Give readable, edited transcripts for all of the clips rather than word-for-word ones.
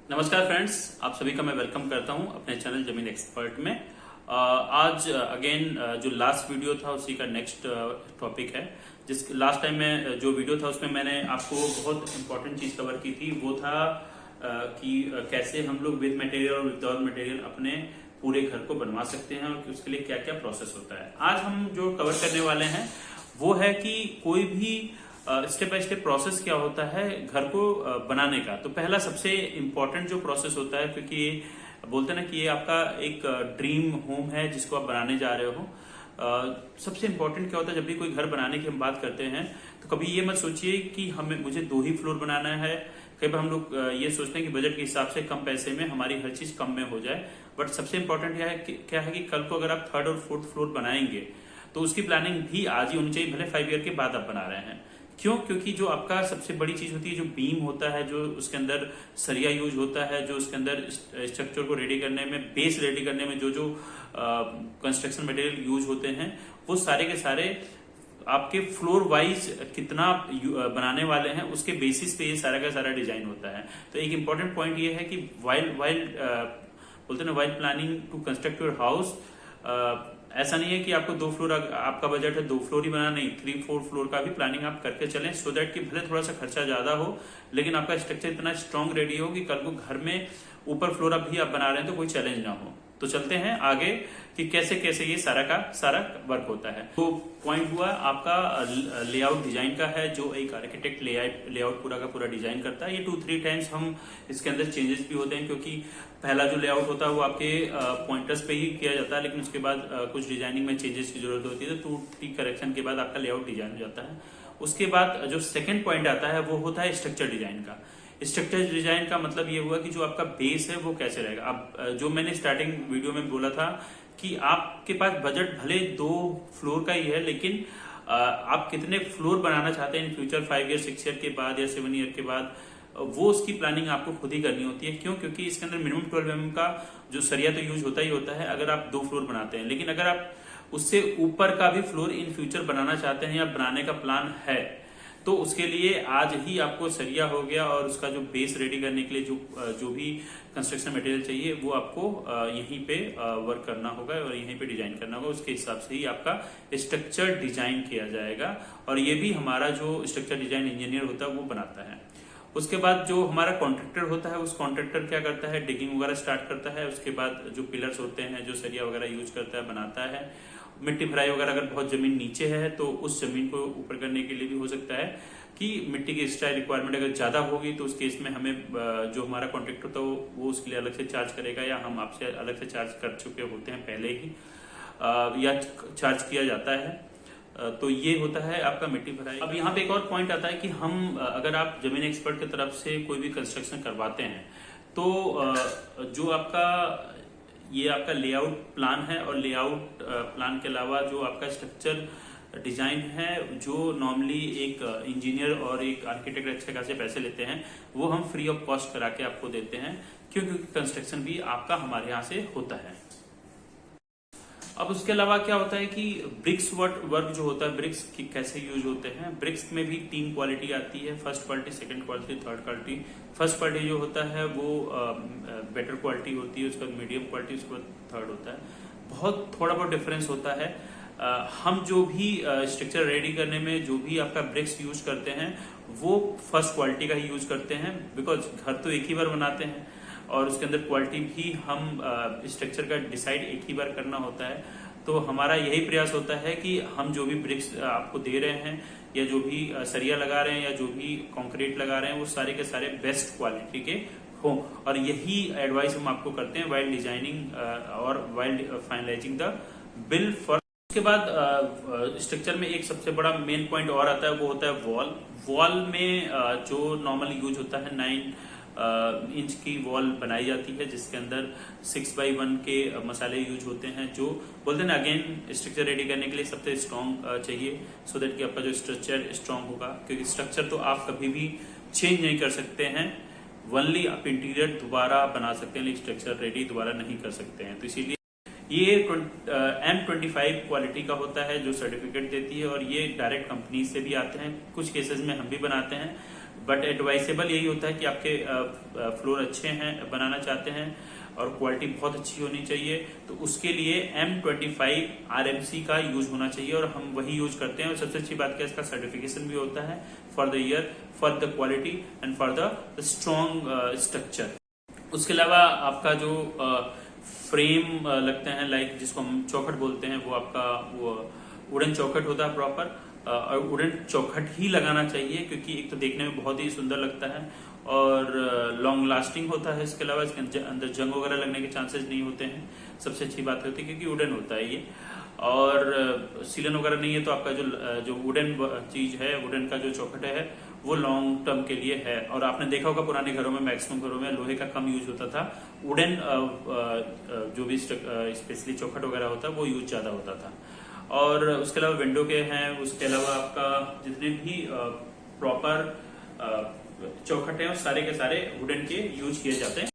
नमस्कार फ्रेंड्स, आप सभी का मैं वेलकम करता हूं अपने चैनल जमीन एक्सपर्ट में। आज अगेन जो लास्ट वीडियो था उसी का नेक्स्ट टॉपिक है। जिस लास्ट टाइम में जो वीडियो था उसमें मैंने आपको बहुत इंपॉर्टेंट चीज कवर की थी, वो था कि कैसे हम लोग विद मटेरियल और विदाउट मटेरियल अपने पूरे घर को बनवा सकते हैं और उसके लिए क्या क्या प्रोसेस होता है। आज हम जो कवर करने वाले हैं वो है कि कोई भी स्टेप बाय स्टेप प्रोसेस क्या होता है घर को बनाने का। तो पहला सबसे इम्पोर्टेंट जो प्रोसेस होता है, क्योंकि ये बोलते हैं ना कि ये आपका एक ड्रीम होम है जिसको आप बनाने जा रहे हो। सबसे इम्पोर्टेंट क्या होता है, जब भी कोई घर बनाने की हम बात करते हैं तो कभी ये मत सोचिए कि मुझे 2 ही फ्लोर बनाना है। कई बार हम लोग ये सोचते हैं कि बजट के हिसाब से कम पैसे में हमारी हर चीज कम में हो जाए। बट सबसे इम्पोर्टेंट क्या है कि कल को अगर आप 3rd और 4th फ्लोर बनाएंगे तो उसकी प्लानिंग भी आज ही होनी चाहिए, भले 5 ईयर के बाद आप बना रहे हैं। क्यों? क्योंकि जो आपका सबसे बड़ी चीज होती है, जो बीम होता है, जो उसके अंदर सरिया यूज होता है, जो उसके अंदर स्ट्रक्चर को रेडी करने में, बेस रेडी करने में जो जो कंस्ट्रक्शन मटेरियल यूज होते हैं, वो सारे के सारे आपके फ्लोर वाइज कितना बनाने वाले हैं उसके बेसिस पे ये सारा का सारा डिजाइन होता है। तो एक इंपॉर्टेंट पॉइंट ये है कि वाइल बोलते हैं ना, while planning to construct your house, ऐसा नहीं है कि आपको 2 फ्लोर, आपका बजट है 2 फ्लोर ही बनाना, नहीं, 3-4 फ्लोर का भी प्लानिंग आप करके चलें, सो दैट कि भले थोड़ा सा खर्चा ज्यादा हो लेकिन आपका स्ट्रक्चर इतना स्ट्रांग रेडी हो कि कल को घर में ऊपर फ्लोर भी आप बना रहे हैं तो कोई चैलेंज ना हो। तो चलते हैं आगे कि कैसे कैसे ये सारा का सारा वर्क होता है। तो पॉइंट हुआ आपका लेआउट डिजाइन का है, जो एक आर्किटेक्ट लेआउट पूरा का पूरा डिजाइन करता है। ये 2-3 टाइम्स हम इसके अंदर चेंजेस भी होते हैं, क्योंकि पहला जो लेआउट होता है वो आपके पॉइंटर्स पे ही किया जाता है, लेकिन उसके बाद कुछ डिजाइनिंग में चेंजेस की जरूरत होती है, तो 2-3 करेक्शन के बाद आपका लेआउट डिजाइन हो जाता है। उसके बाद जो सेकंड पॉइंट आता है वो होता है स्ट्रक्चर डिजाइन का। स्ट्रक्चर डिजाइन का मतलब ये हुआ कि जो आपका बेस है वो कैसे रहेगा। अब जो मैंने स्टार्टिंग वीडियो में बोला था कि आपके पास बजट भले 2 फ्लोर का ही है, लेकिन आप कितने फ्लोर बनाना चाहते हैं इन फ्यूचर 5 ईयर 6 ईयर के बाद या 7 ईयर के बाद, वो उसकी प्लानिंग आपको खुद ही करनी होती है। क्यों? क्योंकि इसके अंदर मिनिमम 12 mm का जो सरिया तो यूज होता ही होता है अगर आप 2 फ्लोर बनाते हैं, लेकिन अगर आप उससे ऊपर का भी फ्लोर इन फ्यूचर बनाना चाहते हैं या बनाने का प्लान है तो उसके लिए आज ही आपको सरिया हो गया और उसका जो बेस रेडी करने के लिए जो भी कंस्ट्रक्शन मटेरियल चाहिए वो आपको यहीं पे वर्क करना होगा और यहीं पे डिजाइन करना होगा। उसके हिसाब से ही आपका स्ट्रक्चर डिजाइन किया जाएगा और ये भी हमारा जो स्ट्रक्चर डिजाइन इंजीनियर होता है वो बनाता है। उसके बाद जो हमारा कॉन्ट्रैक्टर होता है, उस कॉन्ट्रैक्टर क्या करता है, डिगिंग वगैरह स्टार्ट करता है। उसके बाद जो पिलर्स होते हैं, जो सरिया वगैरह यूज करता है, बनाता है। मिट्टी भराई वगैरह अगर बहुत जमीन नीचे है तो उस जमीन को ऊपर करने के लिए भी हो सकता है कि मिट्टी की एक्स्ट्रा रिक्वायरमेंट अगर ज्यादा होगी तो उस केस में हमें जो हमारा कॉन्ट्रैक्टर होता है वो उसके लिए अलग से चार्ज करेगा, या हम आपसे अलग से चार्ज कर चुके होते हैं पहले ही, या चार्ज किया जाता है। तो ये होता है आपका मिट्टी भराई। अब यहाँ पे एक और पॉइंट आता है कि हम अगर आप जमीन एक्सपर्ट की तरफ से कोई भी कंस्ट्रक्शन करवाते हैं तो जो आपका ये आपका लेआउट प्लान है और लेआउट प्लान के अलावा जो आपका स्ट्रक्चर डिजाइन है, जो नॉर्मली एक इंजीनियर और एक आर्किटेक्ट अच्छे खासे पैसे लेते हैं, वो हम फ्री ऑफ कॉस्ट करा के आपको देते हैं, क्योंकि कंस्ट्रक्शन भी आपका हमारे यहाँ से होता है। अब उसके अलावा क्या होता है कि ब्रिक्स वर्क जो होता है, ब्रिक्स की कैसे यूज होते हैं। ब्रिक्स में भी 3 क्वालिटी आती है, first quality, second quality, third quality. First quality जो होता है वो बेटर क्वालिटी होती है, उसके बाद मीडियम क्वालिटी, उसके बाद थर्ड होता है। बहुत थोड़ा बहुत डिफरेंस होता है। हम जो भी स्ट्रक्चर रेडी करने में जो भी आपका ब्रिक्स यूज करते हैं वो फर्स्ट क्वालिटी का ही यूज करते हैं, बिकॉज घर तो एक ही बार बनाते हैं और उसके अंदर क्वालिटी भी हम स्ट्रक्चर का डिसाइड एक ही बार करना होता है। तो हमारा यही प्रयास होता है कि हम जो भी ब्रिक्स आपको दे रहे हैं या जो भी सरिया लगा रहे हैं या जो भी कंक्रीट लगा रहे हैं वो सारे के सारे बेस्ट क्वालिटी के हों, और यही एडवाइस हम आपको करते हैं वाइल डिजाइनिंग और while finalizing the bill for. उसके बाद स्ट्रक्चर में एक सबसे बड़ा मेन पॉइंट और आता है, वो होता है वॉल। वॉल में जो नॉर्मली यूज होता है 9 इंच की वॉल बनाई जाती है, जिसके अंदर 6x1 के मसाले यूज होते हैं, जो बोलते हैं ना, अगेन स्ट्रक्चर रेडी करने के लिए सबसे स्ट्रॉन्ग चाहिए, सो दैट कि आपका जो स्ट्रक्चर स्ट्रॉन्ग होगा। क्योंकि स्ट्रक्चर तो आप कभी भी चेंज नहीं कर सकते हैं, ओनली आप इंटीरियर दोबारा बना सकते हैं, लेकिन स्ट्रक्चर रेडी दोबारा नहीं कर सकते हैं। तो इसीलिए ये M25 क्वालिटी का होता है जो सर्टिफिकेट देती है, और ये डायरेक्ट कंपनी से भी आते हैं, कुछ केसेस में हम भी बनाते हैं। बट एडवाइसेबल यही होता है कि आपके फ्लोर अच्छे हैं, बनाना चाहते हैं और क्वालिटी बहुत अच्छी होनी चाहिए, तो उसके लिए M25 RMC का यूज होना चाहिए और हम वही यूज करते हैं। और सबसे अच्छी बात क्या, इसका सर्टिफिकेशन भी होता है for the year, for the quality and for the strong structure. उसके अलावा आपका जो फ्रेम लगते हैं, लाइक जिसको हम चौखट बोलते हैं, वो आपका वो वुडन चौखट होता है प्रॉपर, और वुडन चौखट ही लगाना चाहिए क्योंकि एक तो देखने में बहुत ही सुंदर लगता है और लॉन्ग लास्टिंग होता है। इसके अलावा इसके अंदर जंग वगैरह लगने के चांसेस नहीं होते हैं, सबसे अच्छी बात होती है क्योंकि वुडन होता है ये, और सीलन वगैरह नहीं है। तो आपका जो वुडन चीज है, वुडन का जो चौखट है वो लॉन्ग टर्म के लिए है। और आपने देखा होगा पुराने घरों में, मैक्सिमम घरों में लोहे का कम यूज होता था, वुडन जो भी स्पेशली चौखट वगैरह होता है वो यूज ज्यादा होता था। और उसके अलावा विंडो के हैं, उसके अलावा आपका जितने भी प्रॉपर चौखट है सारे के सारे वुडन के यूज किए जाते हैं।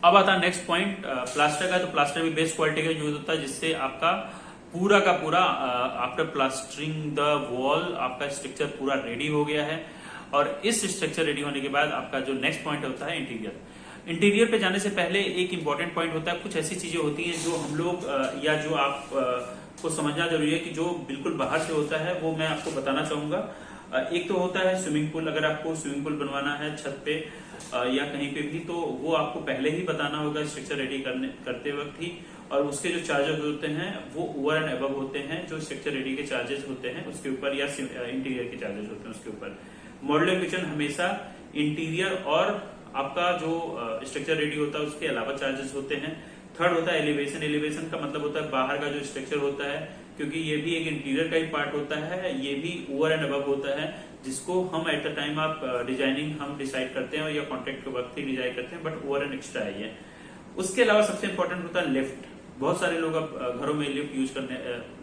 अब आता है नेक्स्ट पॉइंट प्लास्टर का। तो प्लास्टर भी बेस्ट क्वालिटी का यूज होता है जिससे आपका पूरा का पूरा आफ्टर प्लास्टरिंग द वॉल आपका स्ट्रक्चर पूरा रेडी हो गया है। और इस स्ट्रक्चर रेडी होने के बाद आपका जो नेक्स्ट पॉइंट होता है इंटीरियर। इंटीरियर पे जाने से पहले एक इंपॉर्टेंट पॉइंट होता है, कुछ ऐसी चीजें होती हैं जो हम लोग या जो आप को समझना जरूरी है कि जो बिल्कुल बाहर से होता है वो मैं आपको बताना चाहूंगा। एक तो होता है स्विमिंग पूल। अगर आपको स्विमिंग पूल बनवाना है छत पे या कहीं पे भी, तो वो आपको पहले ही बताना होगा स्ट्रक्चर रेडी करते वक्त ही। और उसके जो चार्जेस होते हैं वो ओवर एंड अबव होते हैं, जो स्ट्रक्चर रेडी के चार्जेस होते हैं उसके ऊपर, या इंटीरियर के चार्जेस होते हैं उसके ऊपर। मॉड्यूलर किचन हमेशा इंटीरियर और आपका जो स्ट्रक्चर रेडी होता है उसके अलावा चार्जेस होते हैं। थर्ड होता है एलिवेशन। एलिवेशन का मतलब होता है बाहर का जो स्ट्रक्चर होता है, क्योंकि ये भी एक इंटीरियर का ही पार्ट होता है, ये भी ओवर एंड अबव होता है, जिसको हम एट द टाइम आप डिजाइनिंग हम डिसाइड करते हैं या कॉन्ट्रैक्ट के वक्त ही डिजाइन करते हैं, बट ओवर एंड एक्स्ट्रा है ये। उसके अलावा सबसे इंपॉर्टेंट होता है लिफ्ट। बहुत सारे लोग अब घरों में लिफ्ट यूज करने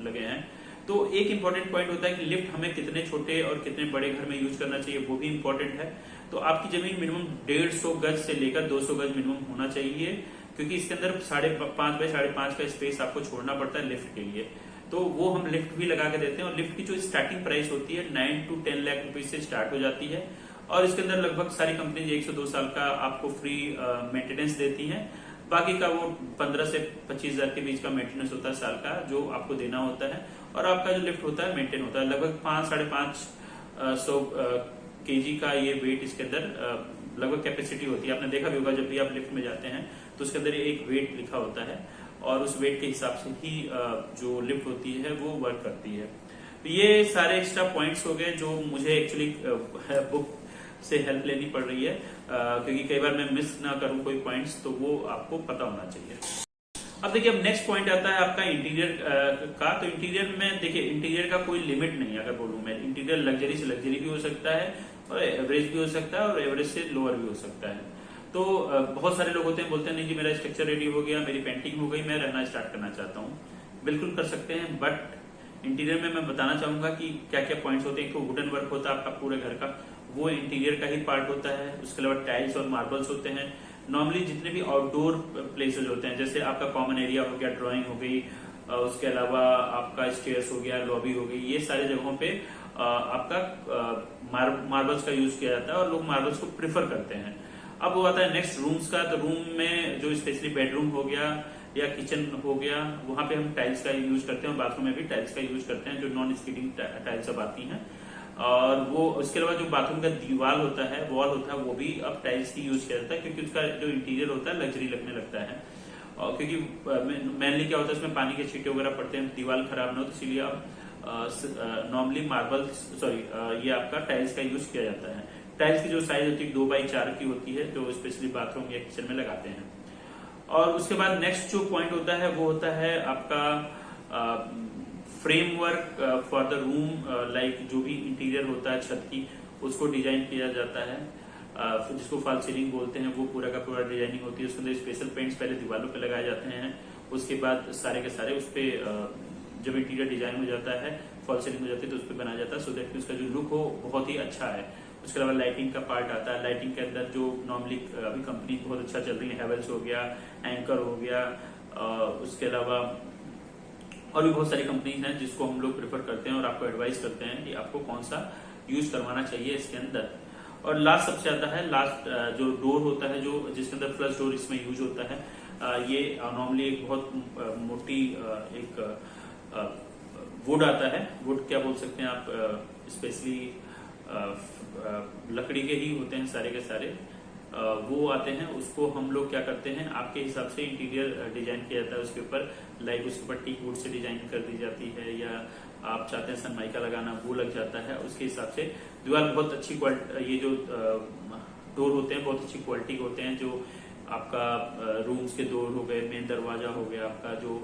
लगे हैं, तो एक इंपॉर्टेंट पॉइंट होता है कि लिफ्ट हमें कितने छोटे और कितने बड़े घर में यूज करना चाहिए, वो भी इंपॉर्टेंट है। तो आपकी जमीन मिनिमम 150 गज से लेकर 200 गज मिनिमम होना चाहिए, क्योंकि इसके अंदर 5.5 बाय 5.5 का स्पेस आपको छोड़ना पड़ता है लिफ्ट के लिए। तो वो हम लिफ्ट भी लगा के देते हैं। और लिफ्ट की जो स्टार्टिंग प्राइस होती है 9 to 10 लाख रुपए से स्टार्ट हो जाती है। और इसके अंदर लगभग सारी कंपनीज 1 से 2 साल का आपको फ्री मेंटेनेंस देती हैं। बाकी का वो 15 से 25 हजार के बीच का मेंटेनेंस होता है साल का, जो आपको देना होता है। और आपका जो लिफ्ट होता है मेंटेन होता है। लगभग 5-5.5 kg का ये वेट इसके अंदर लगभग कैपेसिटी होती है। आपने देखा भी होगा जब भी आप लिफ्ट में जाते हैं तो उसके अंदर एक वेट लिखा होता है, और उस वेट के हिसाब से ही जो लिफ्ट होती है वो वर्क करती है। तो ये सारे एक्स्ट्रा पॉइंट्स हो गए जो मुझे एक्चुअली बुक से हेल्प लेनी पड़ रही है, क्योंकि कई बार मैं मिस ना करूं कोई पॉइंट्स, तो वो आपको पता होना चाहिए। अब देखिए, अब नेक्स्ट पॉइंट आता है आपका इंटीरियर का। तो इंटीरियर में देखिए, इंटीरियर का कोई लिमिट नहीं है। अगर बोलूं मैं, इंटीरियर लग्जरी से लग्जरी भी हो सकता है और एवरेज भी हो सकता है और एवरेज से लोअर भी हो सकता है। तो बहुत सारे लोग होते हैं, बोलते हैं नहीं जी मेरा स्ट्रक्चर रेडी हो गया, मेरी पेंटिंग हो गई, मैं रहना स्टार्ट करना चाहता हूँ। बिल्कुल कर सकते हैं, बट इंटीरियर में मैं बताना चाहूंगा कि क्या क्या पॉइंट्स होते हैं। तो वुडन वर्क होता है आपका पूरे घर का, वो इंटीरियर का ही पार्ट होता है। उसके अलावा टाइल्स और मार्बल्स होते हैं। नॉर्मली जितने भी आउटडोर प्लेसेस होते हैं, जैसे आपका कॉमन एरिया हो गया, ड्राइंग हो गई, उसके अलावा आपका स्टेयर्स हो गया, लॉबी हो गई, ये सारी जगहों पे आपका मार्बल्स का यूज किया जाता है और लोग मार्बल्स को प्रिफर करते हैं। अब वो आता है नेक्स्ट रूम्स का। तो रूम में जो स्पेशली बेडरूम हो गया या किचन हो गया, वहां पे हम टाइल्स का यूज करते हैं। बाथरूम में भी टाइल्स का यूज करते हैं, जो नॉन स्किडिंग टाइल्स अब आती हैं। और वो उसके अलावा जो बाथरूम का दीवार होता है, वॉल होता है, वो भी अब टाइल्स की यूज किया जाता है, क्योंकि उसका जो इंटीरियर होता है लग्जरी लगने लगता है। और क्योंकि मेनली क्या होता है, उसमें पानी के छींटे वगैरह पड़ते हैं, दीवार खराब ना हो, तो इसीलिए अब नॉर्मली ये आपका टाइल्स का यूज किया जाता है। टाइल्स की जो साइज होती है 2x4 की होती है, जो स्पेशली बाथरूम या किचन में लगाते हैं। और उसके बाद नेक्स्ट जो पॉइंट होता है वो होता है आपका framework for the room. Like जो भी इंटीरियर होता है छत की, उसको डिजाइन किया जाता है, जिसको फॉल सीलिंग बोलते हैं। वो पूरा का पूरा डिजाइनिंग होती है। उसके अंदर स्पेशल पेंट्स पहले दीवारों पे लगाए जाते हैं, उसके बाद सारे के सारे उस पे जब इंटीरियर डिजाइन हो जाता है, फॉल सीलिंग हो जाती है, तो उस पर बनाया जाता है, सो दैट उसका जो लुक हो बहुत ही अच्छा है। उसके अलावा लाइटिंग का पार्ट आता है। लाइटिंग के अंदर जो नॉर्मली अभी कंपनी बहुत अच्छा चल रही है, हेवेल्स हो गया, एंकर हो गया, उसके अलावा और भी बहुत सारी कंपनीज हैं जिसको हम लोग प्रेफर करते हैं और आपको एडवाइस करते हैं कि आपको कौन सा यूज करवाना चाहिए इसके अंदर। और लास्ट सबसे ज्यादा है, लास्ट जो डोर होता है जो जिसके अंदर फ्लश डोर इसमें यूज होता है, ये नॉर्मली एक बहुत मोटी एक वुड आता है, वुड क्या बोल सकते हैं आप, स्पेशली लकड़ी के ही होते हैं सारे के सारे, वो आते हैं। उसको हम लोग क्या करते हैं, आपके हिसाब से इंटीरियर डिजाइन किया जाता है उसके ऊपर, लाइक उसके ऊपर टीक वुड से डिजाइन कर दी जाती है, या आप चाहते हैं सनमाइका लगाना वो लग जाता है। उसके हिसाब से दीवार बहुत अच्छी क्वालिटी, ये जो डोर होते हैं बहुत अच्छी क्वालिटी के होते हैं। जो आपका रूम्स के डोर हो गए, मेन दरवाजा हो गया आपका जो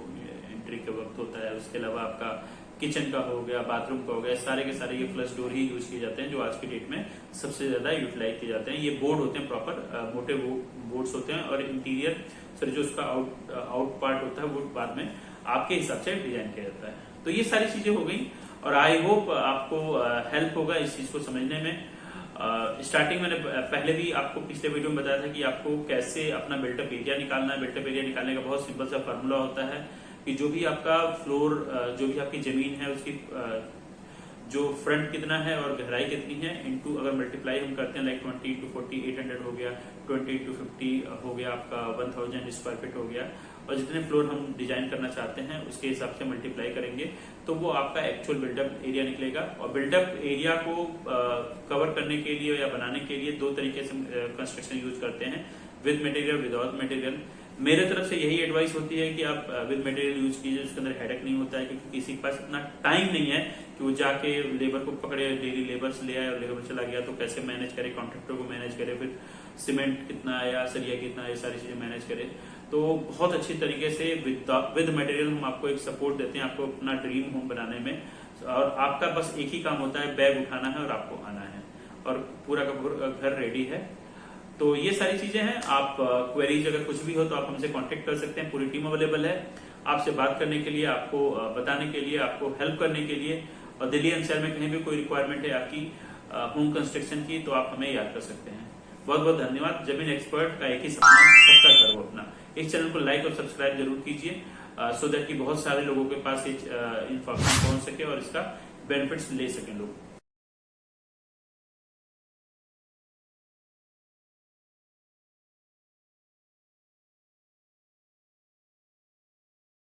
एंट्री के वक्त होता है, उसके अलावा आपका किचन का हो गया, बाथरूम का हो गया, सारे के सारे ये फ्लश डोर ही यूज किए जाते हैं जो आज की डेट में सबसे ज्यादा यूटिलाइज किए जाते हैं। ये बोर्ड होते हैं प्रॉपर मोटे बोर्ड्स होते हैं, और इंटीरियर सर जो उसका आउट पार्ट होता है वो बाद में आपके हिसाब से डिजाइन किया जाता है। तो ये सारी चीजें हो गई, और आई होप आपको हेल्प होगा इस चीज को समझने में। स्टार्टिंग मैंने पहले भी आपको पिछले वीडियो में बताया था कि आपको कैसे अपना बिल्टअप एरिया निकालना है। बिल्टअप एरिया निकालने का बहुत सिंपल सा फॉर्मूला होता है कि जो भी आपका फ्लोर, जो भी आपकी जमीन है उसकी जो फ्रंट कितना है और गहराई कितनी है, इनटू अगर मल्टीप्लाई हम करते हैं लाइक 20 इंटू 40 800 हो गया, 20 इंटू 50 हो गया आपका 1000 स्क्वायर फीट हो गया, और जितने फ्लोर हम डिजाइन करना चाहते हैं उसके हिसाब से मल्टीप्लाई करेंगे तो वो आपका एक्चुअल बिल्डअप एरिया निकलेगा। और बिल्डअप एरिया को कवर करने के लिए या बनाने के लिए दो तरीके से कंस्ट्रक्शन यूज करते हैं, विद मटेरियल, विदाउट मटेरियल। मेरे तरफ से यही एडवाइस होती है कि आप विद मटेरियल यूज कीजिए, उसके अंदर हेडेक नहीं होता है, क्योंकि किसी के पास इतना टाइम नहीं है कि वो जाके लेबर को पकड़े, डेली लेबर से ले आए और लेबर चला गया तो कैसे मैनेज करे, कॉन्ट्रैक्टर को मैनेज करे, फिर सीमेंट कितना आया, सरिया कितना, ये सारी चीजें मैनेज करे। तो बहुत अच्छी तरीके से विद मटेरियल हम आपको एक सपोर्ट देते हैं आपको अपना ड्रीम होम बनाने में, और आपका बस एक ही काम होता है, बैग उठाना है और आपको आना है, और पूरा का घर रेडी है। तो ये सारी चीजें हैं। आप क्वेरीज अगर कुछ भी हो तो आप हमसे कांटेक्ट कर सकते हैं, पूरी टीम अवेलेबल है आपसे बात करने के लिए, आपको बताने के लिए, आपको हेल्प करने के लिए। और दिल्ली एनसीआर में कहीं भी कोई रिक्वायरमेंट है आपकी होम कंस्ट्रक्शन की तो आप हमें याद कर सकते हैं। बहुत बहुत धन्यवाद। जमीन एक्सपर्ट का एक ही सपना, सबका घर हो अपना। इस चैनल को लाइक और सब्सक्राइब जरूर कीजिए, सो दैट कि बहुत सारे लोगों के पास इन्फॉर्मेशन पहुंच सके और इसका बेनिफिट्स ले सकें लोग।